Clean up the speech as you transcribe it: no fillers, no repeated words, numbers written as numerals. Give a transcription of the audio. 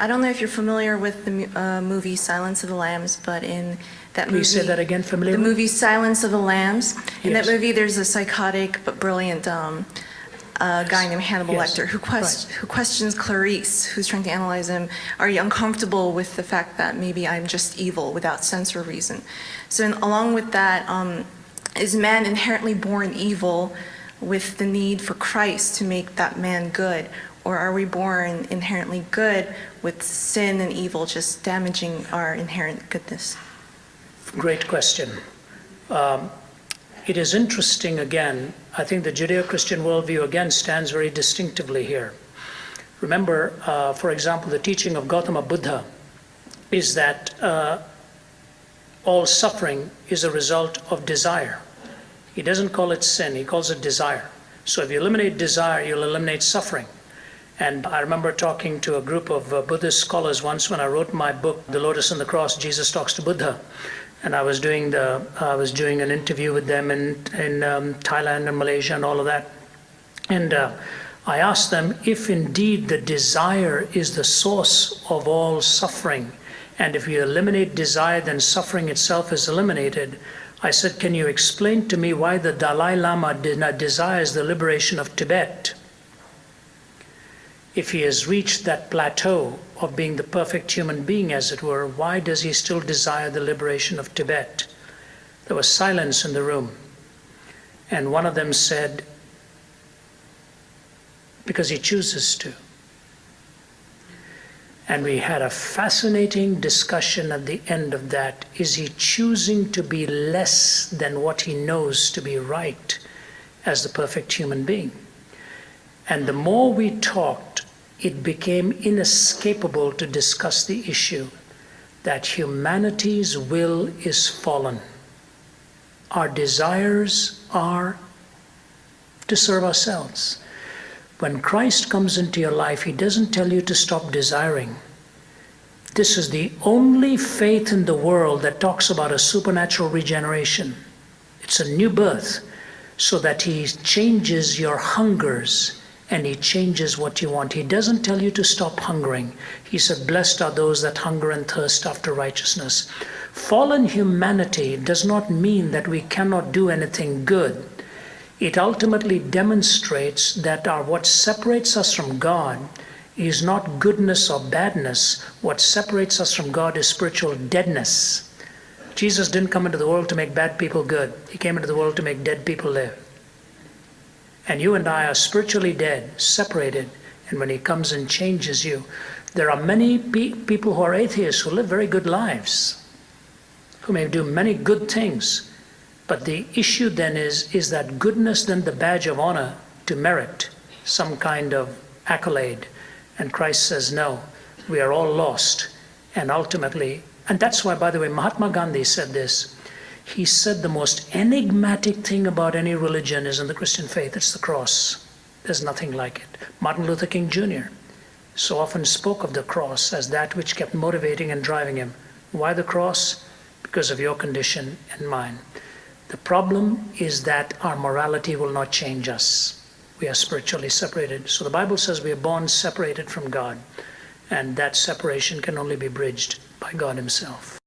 I don't know if you're familiar with the movie Silence of the Lambs, but in that movie... Please say that again, familiar? The movie Silence of the Lambs. In Yes. that movie, there's a psychotic but brilliant guy named Hannibal Yes. Lecter who questions Clarice, who's trying to analyze him. Are you uncomfortable with the fact that maybe I'm just evil without sense or reason? So along with that, is man inherently born evil with the need for Christ to make that man good? Or are we born inherently good with sin and evil just damaging our inherent goodness? Great question. It is interesting, again, I think the Judeo-Christian worldview, again, stands very distinctively here. Remember, for example, the teaching of Gautama Buddha is that all suffering is a result of desire. He doesn't call it sin, he calls it desire. So if you eliminate desire, you'll eliminate suffering. And I remember talking to a group of Buddhist scholars once when I wrote my book, The Lotus and the Cross, Jesus Talks to Buddha. And I was doing an interview with them in Thailand and Malaysia and all of that. And I asked them if indeed the desire is the source of all suffering. And if you eliminate desire, then suffering itself is eliminated. I said, can you explain to me why the Dalai Lama desires the liberation of Tibet? If he has reached that plateau of being the perfect human being, as it were, why does he still desire the liberation of Tibet? There was silence in the room. And one of them said, because he chooses to. And we had a fascinating discussion at the end of that. Is he choosing to be less than what he knows to be right as the perfect human being? And the more we talked, it became inescapable to discuss the issue that humanity's will is fallen. Our desires are to serve ourselves. When Christ comes into your life, he doesn't tell you to stop desiring. This is the only faith in the world that talks about a supernatural regeneration. It's a new birth, so that he changes your hungers and he changes what you want. He doesn't tell you to stop hungering. He said, blessed are those that hunger and thirst after righteousness. Fallen humanity does not mean that we cannot do anything good. It ultimately demonstrates that what separates us from God is not goodness or badness. What separates us from God is spiritual deadness. Jesus didn't come into the world to make bad people good. He came into the world to make dead people live. And you and I are spiritually dead, separated. And when he comes and changes you, there are many people who are atheists who live very good lives, who may do many good things. But the issue then is that goodness then the badge of honor to merit some kind of accolade? And Christ says, no, we are all lost. And ultimately, and that's why, by the way, Mahatma Gandhi said this. He said the most enigmatic thing about any religion is in the Christian faith, it's the cross. There's nothing like it. Martin Luther King Jr. so often spoke of the cross as that which kept motivating and driving him. Why the cross? Because of your condition and mine. The problem is that our morality will not change us. We are spiritually separated. So the Bible says we are born separated from God. And that separation can only be bridged by God himself.